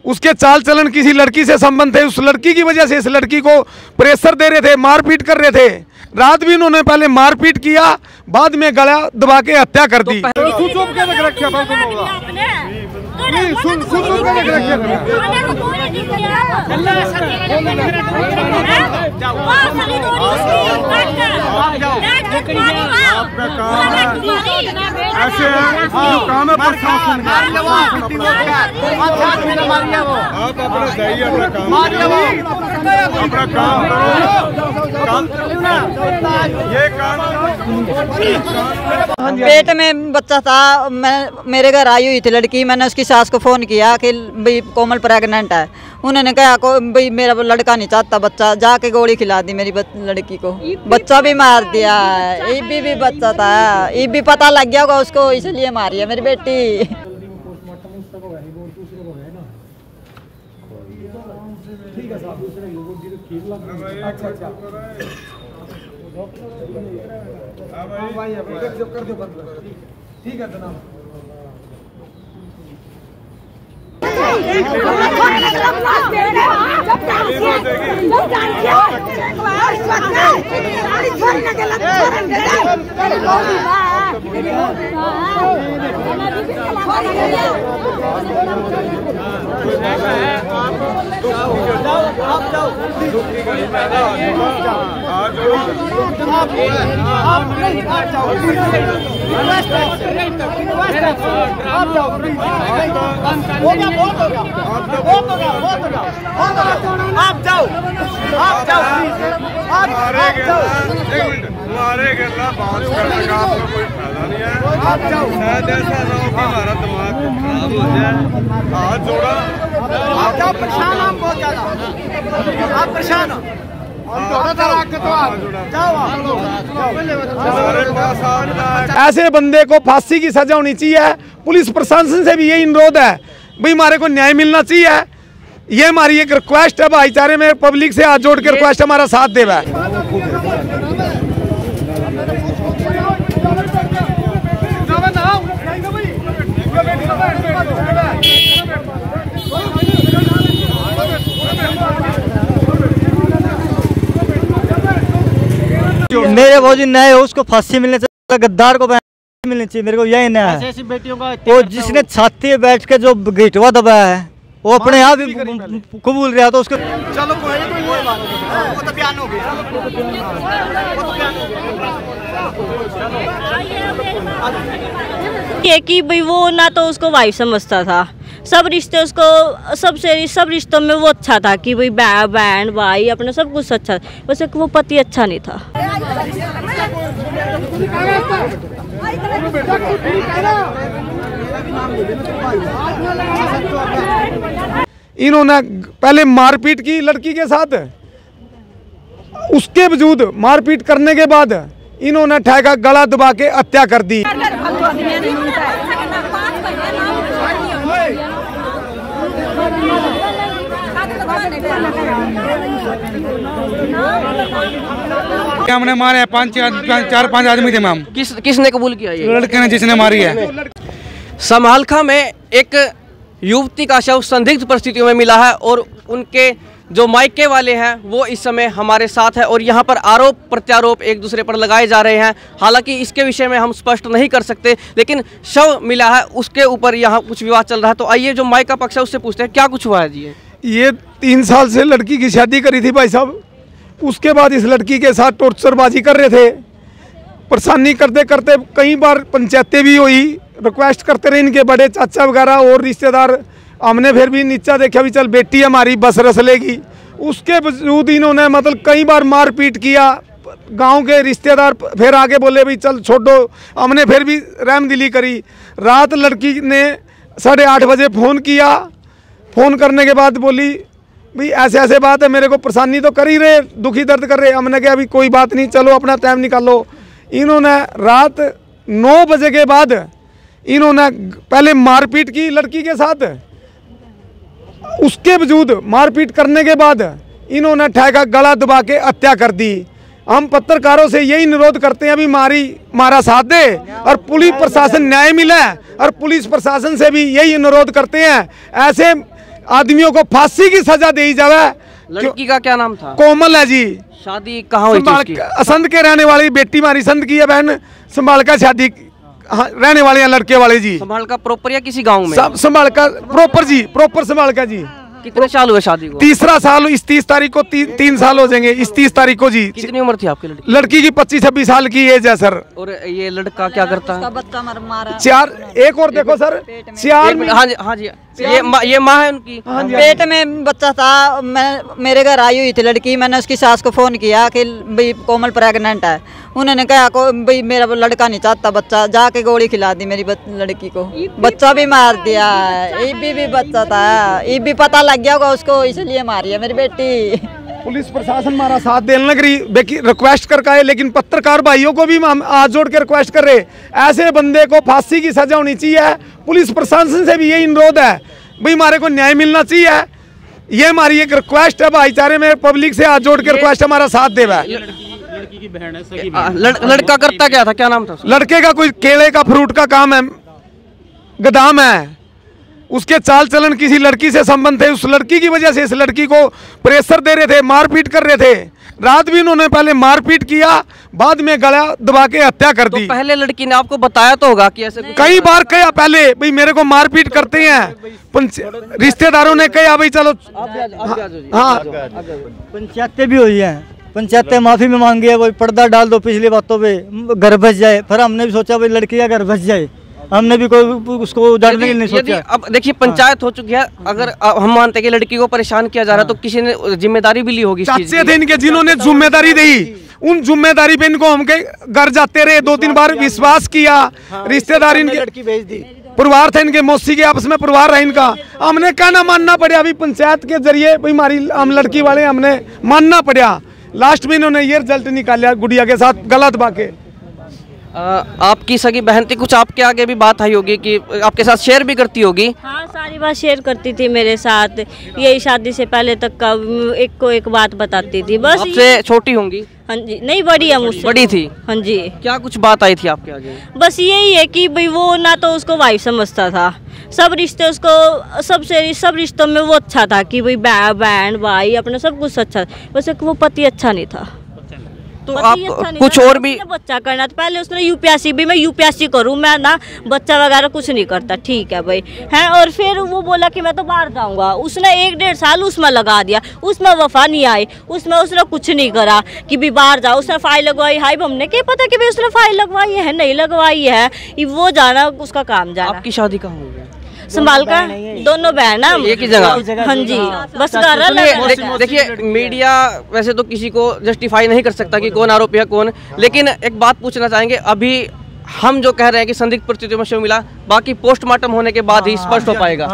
उसके चाल चलन किसी लड़की से संबंध थे, उस लड़की की वजह से इस लड़की को प्रेशर दे रहे थे, मारपीट कर रहे थे। रात भी उन्होंने पहले मारपीट किया, बाद में गला दबा के हत्या कर दी। पेट में बच्चा था, मेरे घर आई हुई थी लड़की। मैंने उसकी सास को फ़ोन किया कि भाई कोमल प्रेग्नेंट है। उन्होंने कहा को भाई मेरा लड़का नहीं चाहता बच्चा, जाके गोली खिला दी मेरी लड़की को, बच्चा भी मार दिया है। ईबी भी बच्चा था, ईबी पता लग गया होगा उसको, इसलिए मारी है मेरी बेटी। ठीक है जना हमारे गला बात करने का आपको कोई फायदा नहीं है। शायद ऐसा ना हो कि हमारा दिमाग खराब हो जाए। हाथ जोड़ा, आप जाओ, परेशान हम बहुत ज्यादा, आप परेशान हो। ऐसे बंदे को फांसी की सजा होनी चाहिए। पुलिस प्रशासन से भी यही अनुरोध है, भाई हमारे को न्याय मिलना चाहिए। ये हमारी एक रिक्वेस्ट है, भाईचारे में पब्लिक से हाथ जोड़ के रिक्वेस्ट, हमारा साथ देवा। मेरे वो जो न्याय हो उसको फांसी मिलनी चाहिए, गद्दार को मिलनी चाहिए। मेरे को यही न्याय है। ऐसी बेटियों का वो जिसने छाती में बैठ के जो घिटवा दबाया है वो अपने आप ही कबूल रहा, तो उसको चलो कोई बात नहीं, वो तो बयान हो गया। ये कि भाई वो ना तो उसको वाइफ समझता था, सब रिश्ते उसको सब रिश्तों में वो अच्छा था कि भाई बहन भाई अपना सब कुछ अच्छा, वैसे वो पति अच्छा नहीं था। इन्होंने पहले मारपीट की लड़की के साथ, उसके बावजूद मारपीट करने के बाद इन्होंने ठेका गला दबा के हत्या कर दी। हमने मारे 4-5 आदमी थे मैम। किसने कबूल किया? ये लड़के ने जिसने मारी है। समालखा में एक युवती का शव संदिग्ध परिस्थितियों में मिला है और उनके जो मायके वाले हैं वो इस समय हमारे साथ है और यहाँ पर आरोप प्रत्यारोप एक दूसरे पर लगाए जा रहे हैं। हालांकि इसके विषय में हम स्पष्ट नहीं कर सकते, लेकिन शव मिला है उसके ऊपर यहाँ कुछ विवाद चल रहा है। तो आइए जो मायका पक्ष है उससे पूछते हैं क्या कुछ हुआ है जी। ये 3 साल से लड़की की शादी करी थी भाई साहब, उसके बाद इस लड़की के साथ टॉर्चरबाजी कर रहे थे, परेशानी करते करते कई बार पंचायतें भी हुई, रिक्वेस्ट करते रहे इनके बड़े चाचा वगैरह और रिश्तेदार। हमने फिर भी नीचा देखा भी चल बेटी हमारी बस रस लेगी, उसके बावजूद इन्होंने मतलब कई बार मारपीट किया। गांव के रिश्तेदार फिर आगे बोले भाई चल छोड़ो, हमने फिर भी रहमदिली करी। रात लड़की ने 8:30 बजे फ़ोन किया, फ़ोन करने के बाद बोली भाई ऐसे ऐसे बात है, मेरे को परेशानी तो कर ही रहे, दुखी दर्द कर रहे। हमने कहा अभी कोई बात नहीं, चलो अपना टाइम निकालो। इन्होंने रात 9 बजे के बाद इन्होंने पहले मारपीट की लड़की के साथ, उसके बावजूद मारपीट करने के बाद इन्होंने ठेका गला दबा के हत्या कर दी। हम पत्रकारों से यही अनुरोध करते हैं अभी हमारा साथ दे और पुलिस प्रशासन न्याय मिले, और पुलिस प्रशासन से भी यही अनुरोध करते हैं ऐसे आदमियों को फांसी की सजा दी जावे। लड़की का क्या नाम था? कोमल है जी। शादी कहाँ हुई थी उसकी? असंध के रहने वाली बेटी हमारी संध की है बहन, संभाल का शादी रहने वाले हैं लड़के वाले जी। संभाल का प्रॉपर या किसी गांव में? संभाल का प्रॉपर जी, प्रॉपर संभाल का जी। कितने साल हुए शादी को? तीसरा साल, इस 30 तारीख को 3 साल हो जाएंगे, इस 30 तारीख को जी। कितनी उम्र थी आपकी लड़की? लड़की की 25-26 साल की एज है सर। और ये लड़का क्या करता है? बच्चा मारा 4, एक और देखो सर, 4। हाँ जी, हाँ जी, ये माँ है उनकी? पेट में बच्चा था। मैं मेरे घर आई हुई थी लड़की, मैंने उसकी सास को फ़ोन किया कि भाई कोमल प्रेग्नेंट है। उन्होंने कहा को भाई मेरा लड़का नहीं चाहता बच्चा, जाके गोली खिला दी मेरी लड़की को, बच्चा भी मार दिया है। ईबी भी बच्चा था, ईबी पता लग गया होगा उसको, इसलिए मारी है मेरी बेटी। पुलिस प्रशासन हमारा साथ देने लग रही, रिक्वेस्ट कर है, लेकिन पत्रकार भाइयों को भी हम हाथ जोड़ के रिक्वेस्ट कर रहे, ऐसे बंदे को फांसी की सजा होनी चाहिए। पुलिस प्रशासन से भी यही अनुरोध है, भाई हमारे को न्याय मिलना चाहिए। ये हमारी एक रिक्वेस्ट है भाईचारे में, पब्लिक से हाथ जोड़ के रिक्वेस्ट, हमारा साथ देवा। लड़की की बहन है, सगी बहन। लड़का करता क्या था, क्या नाम था उसका? लड़के का कोई केले का फ्रूट का काम है, गोदाम है। उसके चाल चलन किसी लड़की से संबंध थे, उस लड़की की वजह से इस लड़की को प्रेशर दे रहे थे, मारपीट कर रहे थे। रात भी उन्होंने पहले मारपीट किया, बाद में गला दबा के हत्या कर दी। तो पहले लड़की ने आपको बताया तो होगा कि ऐसे कई बार कहा पहले, भाई मेरे को मारपीट करते हैं। रिश्तेदारों ने कहा भाई चलो, हाँ पंचायतें भी हुई हैं, पंचायतें माफी में मांगी है, वही पर्दा डाल दो पिछली बातों पे, घर बच जाए। फिर हमने भी सोचा भाई लड़की का घर बच जाए, हमने भी कोई उसको उजाड़ने के लिए नहीं सोचा। अब देखिए पंचायत हो चुकी है, अगर हम मानते हैं कि लड़की को परेशान किया जा रहा है तो किसी ने जिम्मेदारी भी ली होगी। चाचे थे इनके जिन्होंने जिम्मेदारी दी, उन जिम्मेदारी पे इनको हमके घर जाते रहे, 2-3 बार विश्वास किया। रिश्तेदार इनके लड़की भेज दी, परिवार थे इनके, मौसी के आपस में परिवार है इनका। हमने कहना मानना पड़ा, अभी पंचायत के जरिए भाई हमारी हम लड़की वाले हमने मानना पड़ा। लास्ट में इन्होंने ये रिजल्ट निकाला गुड़िया के साथ गलत बाके। आपकी सगी बहन थी, कुछ आपके आगे भी बात आई होगी कि आपके साथ शेयर भी करती होगी? हाँ, सारी बात शेयर करती थी मेरे साथ, यही शादी से पहले तक का एक को एक बात बताती थी बस। आपसे छोटी होंगी? हाँ जी, नहीं बड़ी है मुझसे। बड़ी थी? हाँ जी। क्या कुछ बात आई थी आपके आगे? बस यही है कि भाई वो ना तो उसको वाइफ समझता था, सब रिश्ते उसको सब रिश्तों में वो अच्छा था कि भाई बहन भाई अपना सब कुछ अच्छा था, बस वो पति अच्छा नहीं था। तो आप कुछ और भी बच्चा करना था, पहले उसने यूपीएससी भी, मैं यूपीएससी करूँ, मैं ना बच्चा वगैरह कुछ नहीं करता, ठीक है भाई हैं। और फिर वो बोला कि मैं तो बाहर जाऊंगा, उसने 1-1.5 साल उसमें लगा दिया, उसमें वफा नहीं आई, उसमें उसने कुछ नहीं करा कि भी बाहर जाओ। उसने फाइल लगवाई, हाई हमने क्या पता कि भाई उसने फाइल लगवाई है नहीं लगवाई है, वो जाना उसका काम जाना। आपकी शादी कहाँ हुई है? संभाल का, दोनों बहन एक ही जगह? हाँ जी, बस घर। देखिए मीडिया वैसे तो किसी को जस्टिफाई नहीं कर सकता कि कौन आरोपी है कौन, लेकिन एक बात पूछना चाहेंगे। अभी हम जो कह रहे हैं कि संदिग्ध परिस्थितियों में शव मिला, बाकी पोस्टमार्टम होने के बाद ही स्पष्ट हो पाएगा।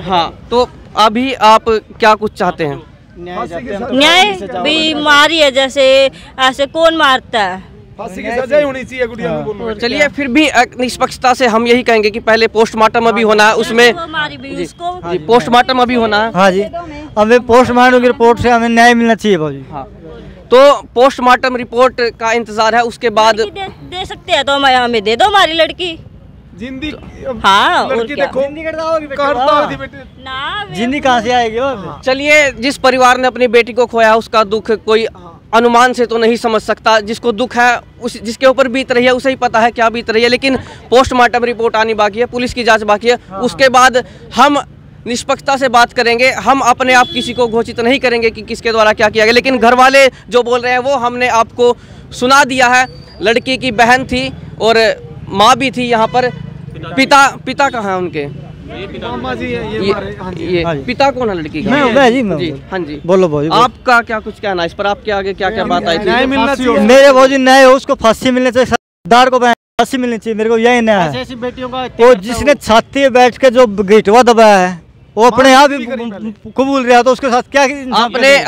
हाँ, तो अभी आप क्या कुछ चाहते हैं? न्याय भी मारी है, जैसे ऐसे कौन मारता है, फांसी की सजा होनी चाहिए गुड़िया को। चलिए फिर भी निष्पक्षता से हम यही कहेंगे कि पहले पोस्टमार्टम अभी होना है, उसमें पोस्टमार्टम अभी होना है। हाँ जी, हमें पोस्टमार्टम की रिपोर्ट से हमें न्याय मिलना चाहिए भाजी। हाँ, तो पोस्टमार्टम रिपोर्ट का इंतजार है, उसके बाद दे सकते हैं तो हमें दे दो हमारी लड़की जिंदगी। हाँ, लड़की देखो जिंदगी कहाँ से आएगी? चलिए, जिस परिवार ने अपनी बेटी को खोया उसका दुख कोई अनुमान से तो नहीं समझ सकता, जिसको दुख है उस जिसके ऊपर बीत रही है उसे ही पता है क्या बीत रही है। लेकिन पोस्टमार्टम रिपोर्ट आनी बाकी है, पुलिस की जांच बाकी है, उसके बाद हम निष्पक्षता से बात करेंगे। हम अपने आप किसी को घोषित नहीं करेंगे कि किसके द्वारा क्या किया गया, लेकिन घर वाले जो बोल रहे हैं वो हमने आपको सुना दिया है। लड़की की बहन थी और माँ भी थी यहाँ पर। पिता कहाँ है उनके? ये पिता कौन है लड़की का? मैं जी, हाँ जी, बोलो भाजी। आपका क्या कुछ कहना है इस पर? आपके आगे क्या क्या बात आई थी? न्याय मिलना चाहिए मेरे भाजी, न्याय हो, उसको फांसी मिलनी चाहिए, सरदार को फांसी मिलनी चाहिए, मेरे को यही न्याय है। ऐसी बेटियों का वो जिसने छाती में बैठ के जो गिटवा दबाया है, वो अपने आप ही कबूल रहा तो उसके साथ क्या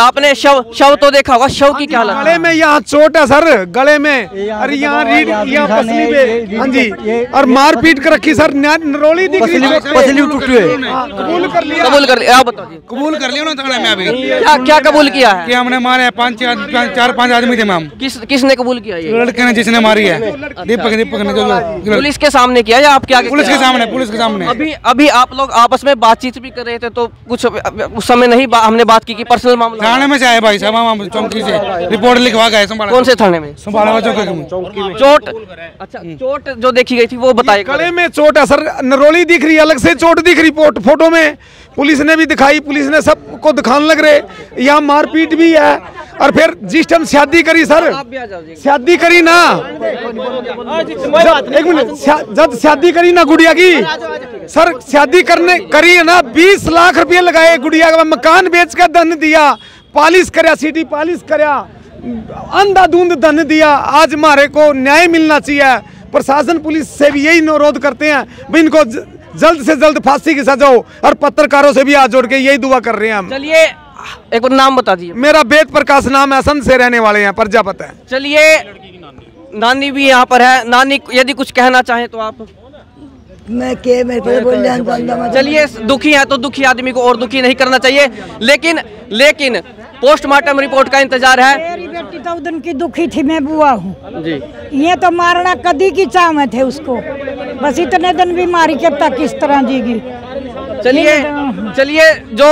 आपने शव तो देखा होगा, शव की क्या हालत? गले में यहाँ चोट है सर, गले में, और यहाँ रीढ़, यहाँ पसली पे, हाँ जी, और मार पीट कर रखी सर, नरोली दिख रही है, पसली टूटी है। कबूल कर लिया, आप बताओ। कबूल कर लिया ना थाने में अभी। क्या कबूल किया है? कि हमने मारे 4-5 आदमी थे मैम। किसने कबूल किया ये? लड़के ने जिसने मारी है, दीपक ने जो पुलिस के सामने किया या आप क्या? पुलिस के सामने। अभी आप लोग आपस में बातचीत भी कर रहे थे तो कुछ उस समय नहीं हमने बात की कि पर्सनल मामला थाने में से आए भाई साहब, हम चौकी से रिपोर्ट लिखवा गए। कौन से थाने में? संभाला चौकी में। चोट, अच्छा चोट जो देखी गई थी वो बताइए। गले में चोट है सर, नरोली दिख रही है, अलग से चोट दिख रही फोटो में, पुलिस ने भी दिखाई, पुलिस ने सबको दिखाने लग रहे, यहाँ मारपीट भी है। और फिर जिस टाइम शादी करी सर, शादी करी ना, एक मिनट, जब शादी करी ना गुड़िया की सर, शादी करी है ना, 20 लाख रुपये लगाए गुड़िया का, मकान बेच कर धन दिया, पॉलिश करया, सिटी पॉलिश करया, अंधाधुंध धन दिया। आज हमारे को न्याय मिलना चाहिए। प्रशासन पुलिस से भी यही अनुरोध करते हैं भाई, इनको जल्द से जल्द फांसी की सजा हो, और पत्रकारों से भी हाथ जोड़ के यही दुआ कर रहे हैं हम। चलिए एक बार नाम बता दीजिए। मेरा वेद प्रकाश नाम है, असम से रहने वाले हैं, प्रजापत है। चलिए नानी भी यहाँ पर है, नानी यदि कुछ कहना चाहे तो आप। मैं के मेरे पे बोल। चलिए दुखी है तो दुखी आदमी को और दुखी नहीं करना चाहिए, लेकिन पोस्टमार्टम रिपोर्ट का इंतजार है। मेरी बेटी तो दिन की दुखी थी, मैं बुआ हूँ जी। ये तो मारना कदी की चाह में थे उसको, बस इतने दिन भी मारी के तक किस तरह जीगी। चलिए जो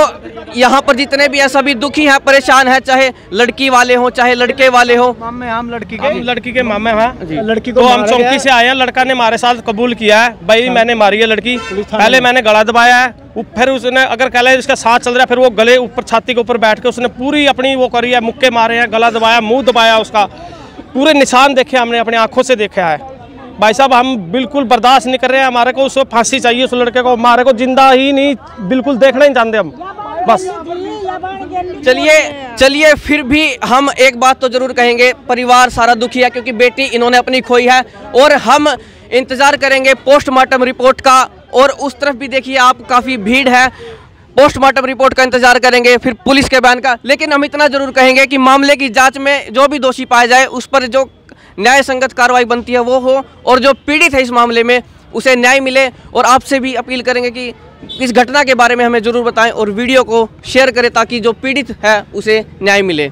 यहाँ पर जितने भी हैं सभी दुखी हैं, परेशान हैं, चाहे लड़की वाले हो चाहे लड़के वाले हो। मामे हम लड़की के मामे हैं, लड़की को तो हम चौकी से आए हैं। लड़का ने हमारे साथ कबूल किया है भाई मैंने मारी है लड़की, पहले मैंने गला दबाया है, फिर उसने अगर कह ले इसका साथ चल रहा है, फिर वो गले ऊपर छाती के ऊपर बैठ के उसने पूरी अपनी वो करी है, मुक्के मारे हैं, गला दबाया, मुंह दबाया, उसका पूरे निशान देखे हमने अपनी आंखों से देखा है। भाई साहब हम बिल्कुल बर्दाश्त नहीं कर रहे हैं, हमारे को उसको फांसी चाहिए, उस लड़के को, हमारे को जिंदा ही नहीं, बिल्कुल देखना ही चाहते हम बस। चलिए फिर भी हम एक बात तो जरूर कहेंगे, परिवार सारा दुखी है क्योंकि बेटी इन्होंने अपनी खोई है, और हम इंतजार करेंगे पोस्टमार्टम रिपोर्ट का। और उस तरफ भी देखिए आप, काफ़ी भीड़ है, पोस्टमार्टम रिपोर्ट का इंतजार करेंगे, फिर पुलिस के बयान का। लेकिन हम इतना जरूर कहेंगे कि मामले की जांच में जो भी दोषी पाया जाए उस पर जो न्याय संगत कार्रवाई बनती है वो हो, और जो पीड़ित है इस मामले में उसे न्याय मिले। और आपसे भी अपील करेंगे कि इस घटना के बारे में हमें ज़रूर बताएं और वीडियो को शेयर करें ताकि जो पीड़ित है उसे न्याय मिले।